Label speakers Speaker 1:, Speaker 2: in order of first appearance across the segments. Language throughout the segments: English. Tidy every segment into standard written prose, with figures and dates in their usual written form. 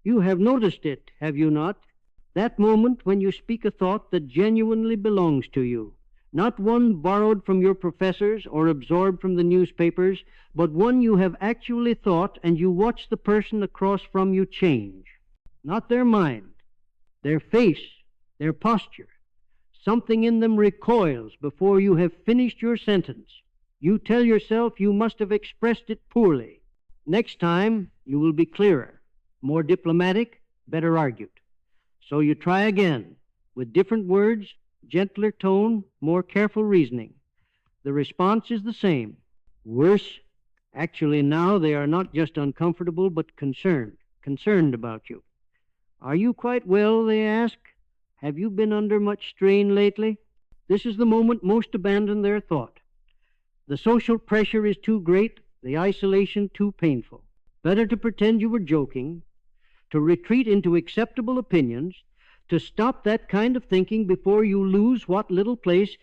Speaker 1: You have noticed it, have you not? That moment when you speak a thought that genuinely belongs to you, not one borrowed from your professors or absorbed from the newspapers, but one you have actually thought, and you watch the person across from you change. Not their mind, their face, their posture. Something in them recoils before you have finished your sentence. You tell yourself you must have expressed it poorly. Next time, you will be clearer, more diplomatic, better argued. So you try again, with different words, gentler tone, more careful reasoning. The response is the same. Worse, actually now they are not just uncomfortable, but concerned about you. Are you quite well, they ask? Have you been under much strain lately? This is the moment most abandon their thought. The social pressure is too great, the isolation too painful. Better to pretend you were joking, to retreat into acceptable opinions, to stop that kind of thinking before you lose what little place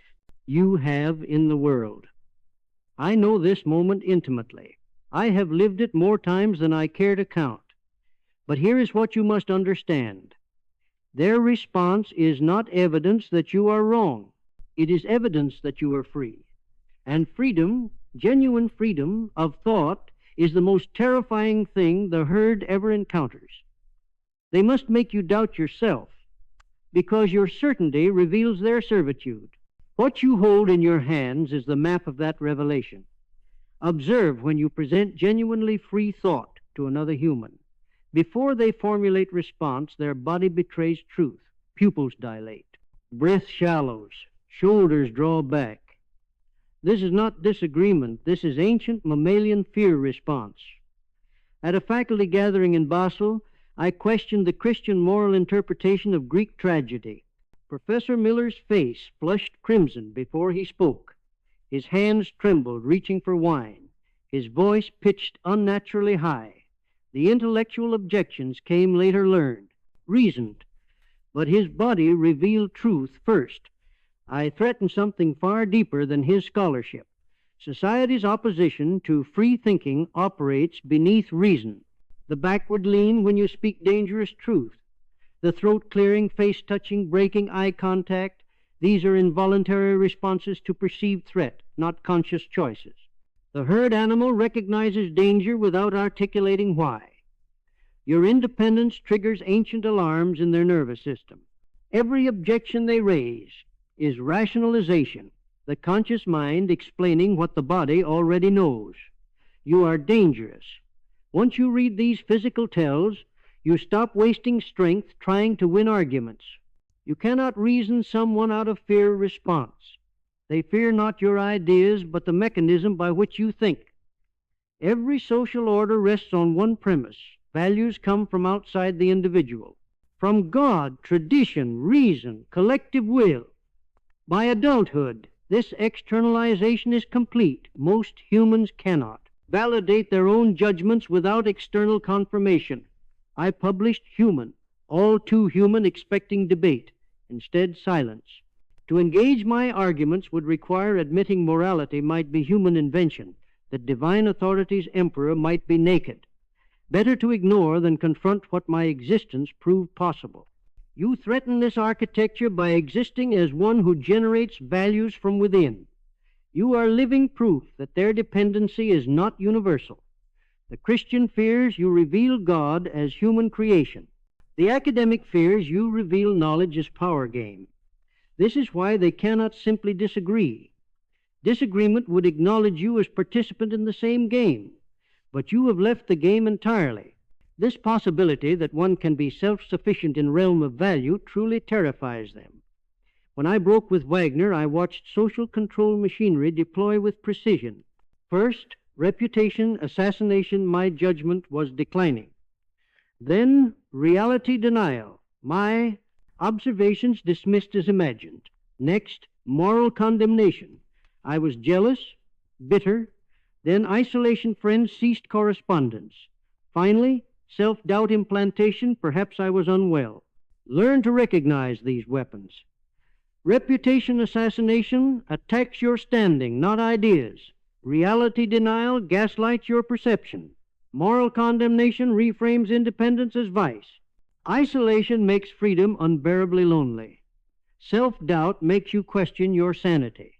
Speaker 1: you have in the world. I know this moment intimately. I have lived it more times than I care to count. But here is what you must understand. Their response is not evidence that you are wrong. It is evidence that you are free. And freedom, genuine freedom of thought, is the most terrifying thing the herd ever encounters. They must make you doubt yourself, because your certainty reveals their servitude. What you hold in your hands is the map of that revelation. Observe when you present genuinely free thought to another human. Before they formulate response, their body betrays truth. Pupils dilate. Breath shallows. Shoulders draw back. This is not disagreement. This is ancient mammalian fear response. At a faculty gathering in Basel, I questioned the Christian moral interpretation of Greek tragedy. Professor Miller's face flushed crimson before he spoke. His hands trembled, reaching for wine. His voice pitched unnaturally high. The intellectual objections came later learned, reasoned, but his body revealed truth first. I threatened something far deeper than his scholarship. Society's opposition to free thinking operates beneath reason. The backward lean when you speak dangerous truth. The throat-clearing, face-touching, breaking eye contact. These are involuntary responses to perceived threat, not conscious choices. The herd animal recognizes danger without articulating why. Your independence triggers ancient alarms in their nervous system. Every objection they raise is rationalization, the conscious mind explaining what the body already knows. You are dangerous. Once you read these physical tells, you stop wasting strength trying to win arguments. You cannot reason someone out of fear response. They fear not your ideas, but the mechanism by which you think. Every social order rests on one premise. Values come from outside the individual. From God, tradition, reason, collective will. By adulthood, this externalization is complete. Most humans cannot validate their own judgments without external confirmation. I published Human, all too human, expecting debate. Instead, silence. To engage my arguments would require admitting morality might be human invention, that divine authority's emperor might be naked. Better to ignore than confront what my existence proved possible. You threaten this architecture by existing as one who generates values from within. You are living proof that their dependency is not universal. The Christian fears you reveal God as human creation. The academic fears you reveal knowledge as power game. This is why they cannot simply disagree. Disagreement would acknowledge you as participant in the same game, but you have left the game entirely. This possibility that one can be self-sufficient in realm of value truly terrifies them. When I broke with Wagner, I watched social control machinery deploy with precision. First, reputation assassination, my judgment was declining. Then, reality denial, my observations dismissed as imagined. Next, moral condemnation. I was jealous, bitter. Then isolation friends ceased correspondence. Finally, self-doubt implantation, perhaps I was unwell. Learn to recognize these weapons. Reputation assassination attacks your standing, not ideas. Reality denial gaslights your perception. Moral condemnation reframes independence as vice. Isolation makes freedom unbearably lonely. Self-doubt makes you question your sanity.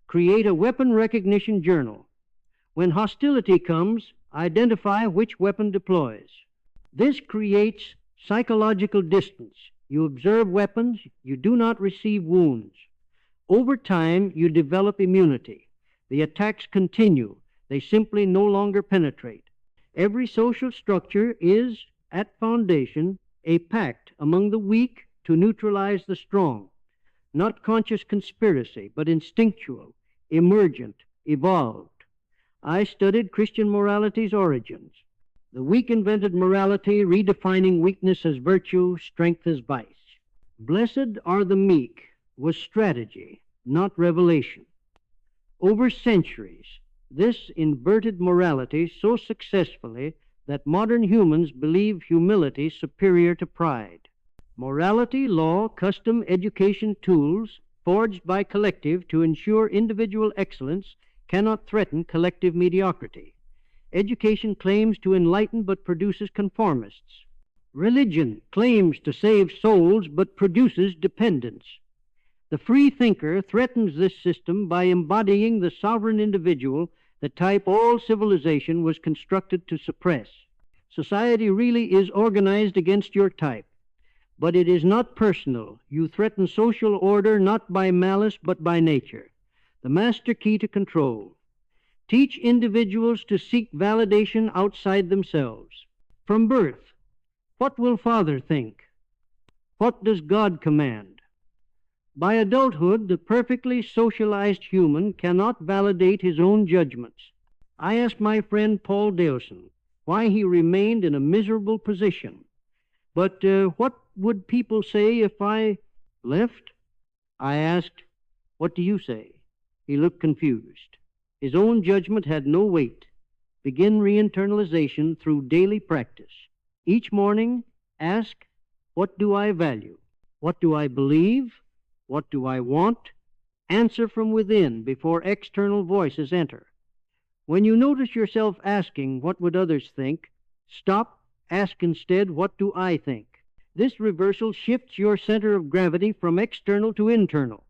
Speaker 1: Create a weapon recognition journal. When hostility comes, identify which weapon deploys. This creates psychological distance. You observe weapons, you do not receive wounds. Over time, you develop immunity. The attacks continue. They simply no longer penetrate. Every social structure is, at foundation, a pact among the weak to neutralize the strong. Not conscious conspiracy, but instinctual, emergent, evolved. I studied Christian morality's origins. The weak invented morality, redefining weakness as virtue, strength as vice. Blessed are the meek was strategy, not revelation. Over centuries, this inverted morality so successfully that modern humans believe humility superior to pride. Morality, law, custom, education tools forged by collective to ensure individual excellence cannot threaten collective mediocrity. Education claims to enlighten but produces conformists. Religion claims to save souls but produces dependence. The free thinker threatens this system by embodying the sovereign individual, the type all civilization was constructed to suppress. Society really is organized against your type, but it is not personal. You threaten social order not by malice but by nature. The master key to control. Teach individuals to seek validation outside themselves. From birth, what will father think? What does God command? By adulthood, the perfectly socialized human cannot validate his own judgments. I asked my friend Paul Daleson why he remained in a miserable position. But what would people say if I left? I asked, what do you say? He looked confused. His own judgment had no weight. Begin reinternalization through daily practice. Each morning, ask, what do I value? What do I believe? What do I want? Answer from within before external voices enter. When you notice yourself asking, what would others think? Stop, ask instead, what do I think? This reversal shifts your center of gravity from external to internal.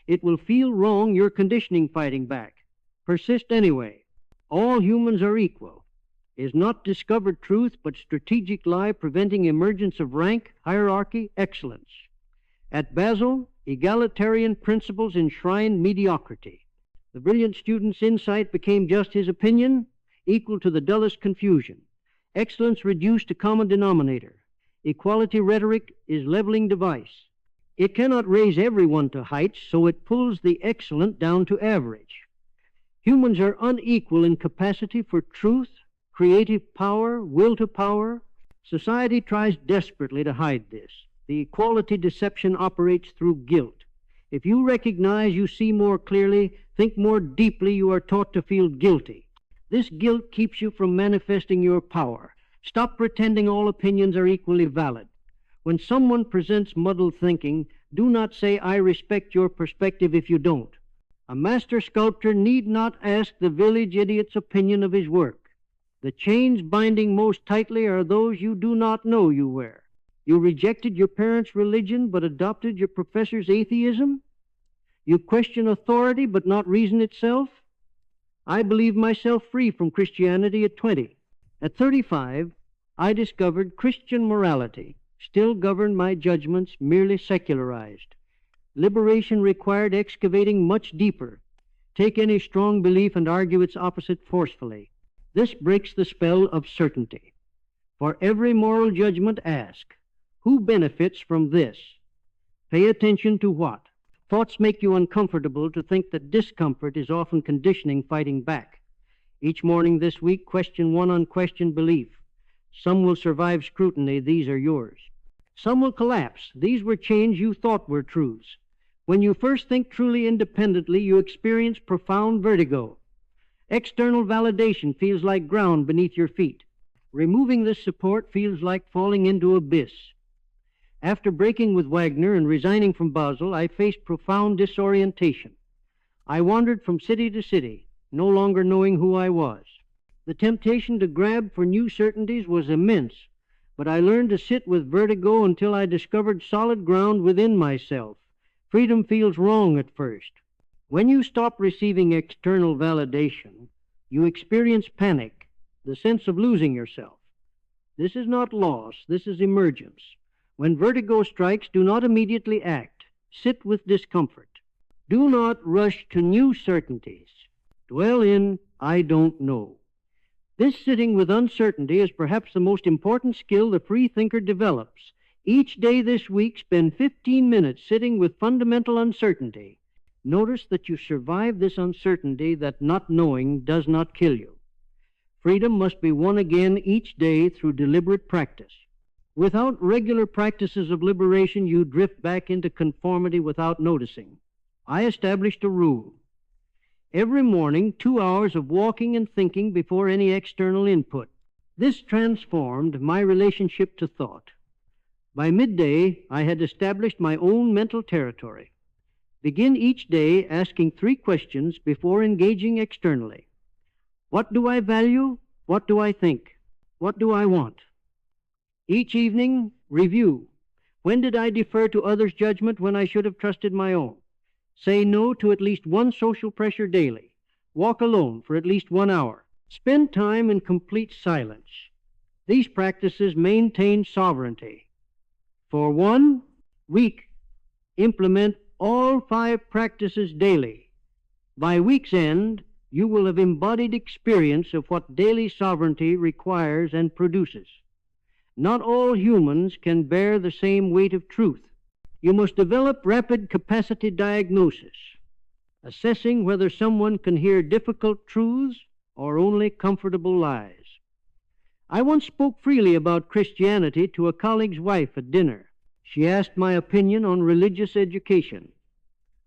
Speaker 1: It will feel wrong, your conditioning fighting back. Persist anyway. All humans are equal. Is not discovered truth, but strategic lie preventing emergence of rank, hierarchy, excellence. At Basel, egalitarian principles enshrined mediocrity. The brilliant student's insight became just his opinion, equal to the dullest confusion. Excellence reduced to common denominator. Equality rhetoric is leveling device. It cannot raise everyone to heights, so it pulls the excellent down to average. Humans are unequal in capacity for truth, creative power, will to power. Society tries desperately to hide this. The equality deception operates through guilt. If you recognize, you see more clearly, think more deeply, you are taught to feel guilty. This guilt keeps you from manifesting your power. Stop pretending all opinions are equally valid. When someone presents muddled thinking, do not say, I respect your perspective if you don't. A master sculptor need not ask the village idiot's opinion of his work. The chains binding most tightly are those you do not know you wear. You rejected your parents' religion but adopted your professor's atheism? You question authority but not reason itself? I believed myself free from Christianity at 20. At 35, I discovered Christian morality still governed my judgments, merely secularized. Liberation required excavating much deeper. Take any strong belief and argue its opposite forcefully. This breaks the spell of certainty. For every moral judgment, ask, who benefits from this? Pay attention to what? Thoughts make you uncomfortable to think that discomfort is often conditioning fighting back. Each morning this week, question one unquestioned belief. Some will survive scrutiny, these are yours. Some will collapse, these were chains you thought were truths. When you first think truly independently, you experience profound vertigo. External validation feels like ground beneath your feet. Removing this support feels like falling into abyss. After breaking with Wagner and resigning from Basel, I faced profound disorientation. I wandered from city to city, no longer knowing who I was. The temptation to grab for new certainties was immense, but I learned to sit with vertigo until I discovered solid ground within myself. Freedom feels wrong at first. When you stop receiving external validation, you experience panic, the sense of losing yourself. This is not loss, this is emergence. When vertigo strikes, do not immediately act. Sit with discomfort. Do not rush to new certainties. Dwell in, I don't know. This sitting with uncertainty is perhaps the most important skill the free thinker develops. Each day this week, spend 15 minutes sitting with fundamental uncertainty. Notice that you survive this uncertainty, that not knowing does not kill you. Freedom must be won again each day through deliberate practice. Without regular practices of liberation, you drift back into conformity without noticing. I established a rule. Every morning, 2 hours of walking and thinking before any external input. This transformed my relationship to thought. By midday, I had established my own mental territory. Begin each day asking 3 questions before engaging externally. What do I value? What do I think? What do I want? Each evening, review. When did I defer to others' judgment when I should have trusted my own? Say no to at least one social pressure daily. Walk alone for at least 1 hour. Spend time in complete silence. These practices maintain sovereignty. For 1 week, implement all 5 practices daily. By week's end, you will have embodied experience of what daily sovereignty requires and produces. Not all humans can bear the same weight of truth. You must develop rapid capacity diagnosis, assessing whether someone can hear difficult truths or only comfortable lies. I once spoke freely about Christianity to a colleague's wife at dinner. She asked my opinion on religious education.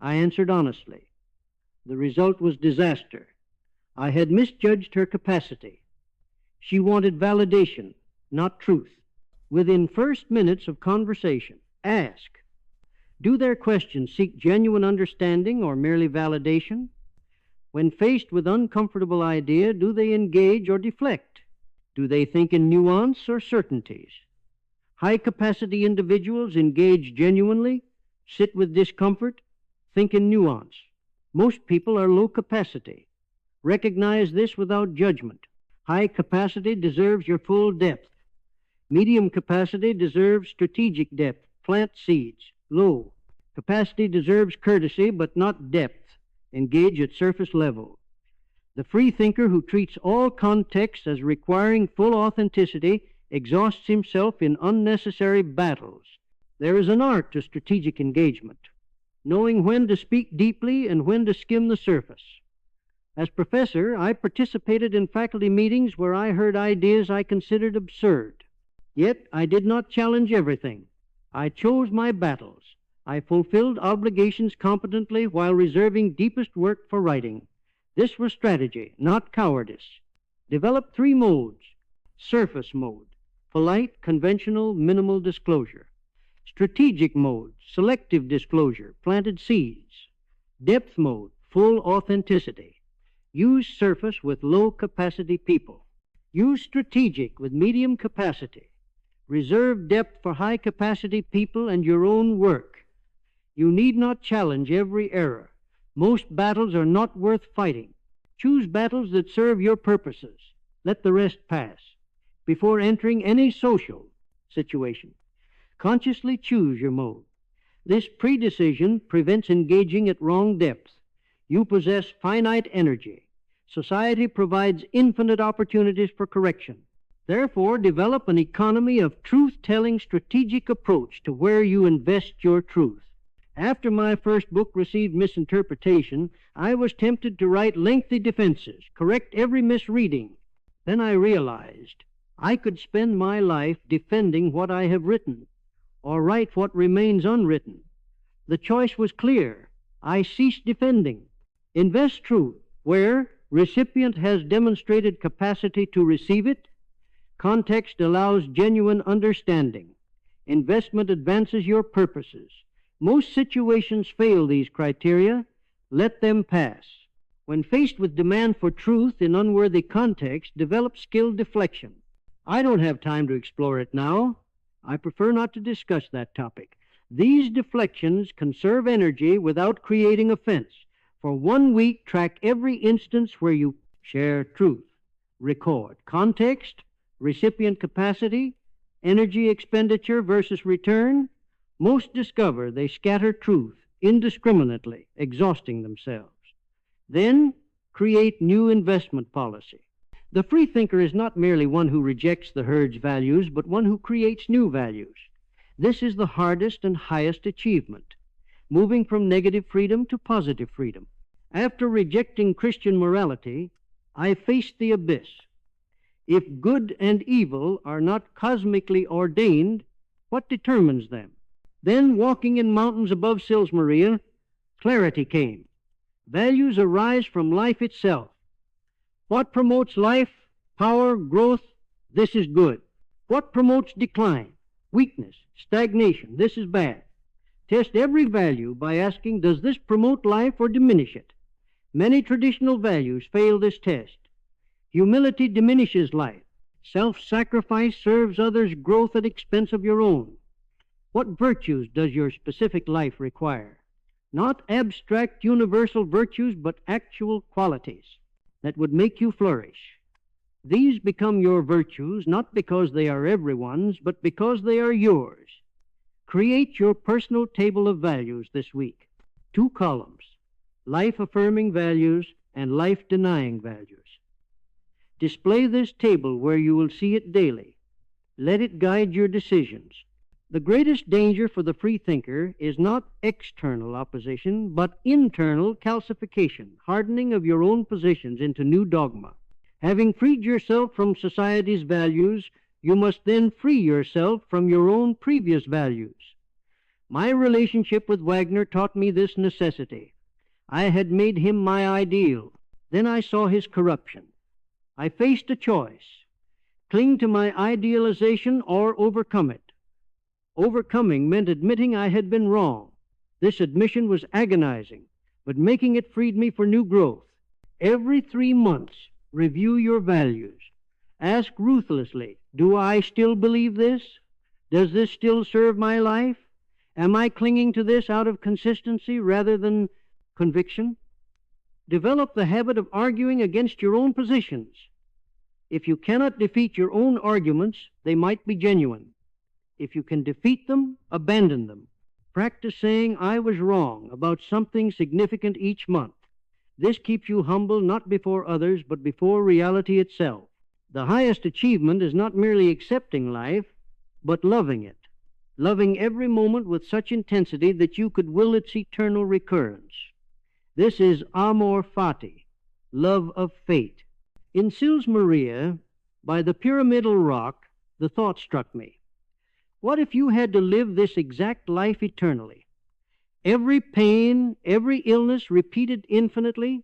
Speaker 1: I answered honestly. The result was disaster. I had misjudged her capacity. She wanted validation, not truth. Within first minutes of conversation, ask, do their questions seek genuine understanding or merely validation? When faced with uncomfortable idea, do they engage or deflect? Do they think in nuance or certainties? High-capacity individuals engage genuinely, sit with discomfort, think in nuance. Most people are low capacity. Recognize this without judgment. High capacity deserves your full depth. Medium capacity deserves strategic depth, plant seeds. Low capacity deserves courtesy, but not depth. Engage at surface level. The free thinker who treats all contexts as requiring full authenticity exhausts himself in unnecessary battles. There is an art to strategic engagement, knowing when to speak deeply and when to skim the surface. As professor, I participated in faculty meetings where I heard ideas I considered absurd. Yet I did not challenge everything. I chose my battles. I fulfilled obligations competently while reserving deepest work for writing. This was strategy, not cowardice. Develop 3 modes. Surface mode, polite, conventional, minimal disclosure. Strategic mode, selective disclosure, planted seeds. Depth mode, full authenticity. Use surface with low capacity people. Use strategic with medium capacity. Reserve depth for high capacity people and your own work. You need not challenge every error. Most battles are not worth fighting. Choose battles that serve your purposes. Let the rest pass. Before entering any social situation, consciously choose your mode. This predecision prevents engaging at wrong depth. You possess finite energy. Society provides infinite opportunities for correction. Therefore, develop an economy of truth-telling strategic approach to where you invest your truth. After my first book received misinterpretation, I was tempted to write lengthy defenses, correct every misreading. Then I realized I could spend my life defending what I have written, or write what remains unwritten. The choice was clear. I ceased defending. Invest truth where recipient has demonstrated capacity to receive it. Context allows genuine understanding. Investment advances your purposes. Most situations fail these criteria. Let them pass. When faced with demand for truth in unworthy context, develop skilled deflection. I don't have time to explore it now. I prefer not to discuss that topic. These deflections conserve energy without creating offense. For 1 week, track every instance where you share truth. Record context, recipient capacity, energy expenditure versus return. Most discover they scatter truth indiscriminately, exhausting themselves. Then create new investment policy. The freethinker is not merely one who rejects the herd's values, but one who creates new values. This is the hardest and highest achievement, moving from negative freedom to positive freedom. After rejecting Christian morality, I faced the abyss. If good and evil are not cosmically ordained, what determines them? Then, walking in mountains above Sils Maria, clarity came. Values arise from life itself. What promotes life, power, growth? This is good. What promotes decline, weakness, stagnation? This is bad. Test every value by asking, does this promote life or diminish it? Many traditional values fail this test. Humility diminishes life. Self-sacrifice serves others' growth at expense of your own. What virtues does your specific life require? Not abstract universal virtues, but actual qualities that would make you flourish. These become your virtues not because they are everyone's, but because they are yours. Create your personal table of values this week. 2 columns, life-affirming values and life-denying values. Display this table where you will see it daily. Let it guide your decisions. The greatest danger for the freethinker is not external opposition, but internal calcification, hardening of your own positions into new dogma. Having freed yourself from society's values, you must then free yourself from your own previous values. My relationship with Wagner taught me this necessity. I had made him my ideal. Then I saw his corruption. I faced a choice: cling to my idealization or overcome it. Overcoming meant admitting I had been wrong. This admission was agonizing, but making it freed me for new growth. Every 3 months, review your values. Ask ruthlessly, do I still believe this? Does this still serve my life? Am I clinging to this out of consistency rather than conviction? Develop the habit of arguing against your own positions. If you cannot defeat your own arguments, they might be genuine. If you can defeat them, abandon them. Practice saying, I was wrong about something significant each month. This keeps you humble not before others, but before reality itself. The highest achievement is not merely accepting life, but loving it. Loving every moment with such intensity that you could will its eternal recurrence. This is amor fati, love of fate. In Sils Maria, by the pyramidal rock, the thought struck me. What if you had to live this exact life eternally? Every pain, every illness repeated infinitely?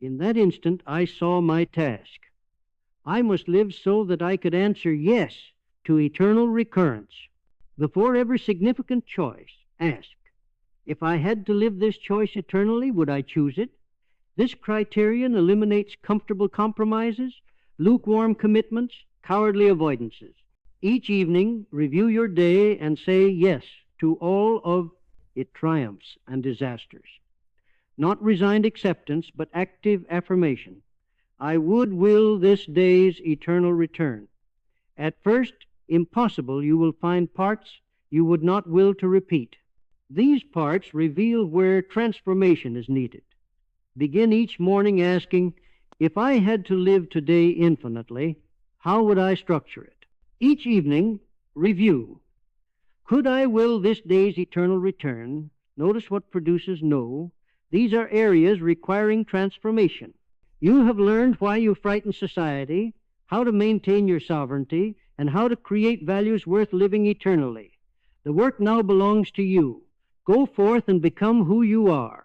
Speaker 1: In that instant, I saw my task. I must live so that I could answer yes to eternal recurrence. Before every significant choice, ask, if I had to live this choice eternally, would I choose it? This criterion eliminates comfortable compromises, lukewarm commitments, cowardly avoidances. Each evening, review your day and say yes to all of its triumphs and disasters. Not resigned acceptance, but active affirmation. I would will this day's eternal return. At first, impossible, you will find parts you would not will to repeat. These parts reveal where transformation is needed. Begin each morning asking, if I had to live today infinitely, how would I structure it? Each evening, review. Could I will this day's eternal return? Notice what produces no. These are areas requiring transformation. You have learned why you frighten society, how to maintain your sovereignty, and how to create values worth living eternally. The work now belongs to you. Go forth and become who you are.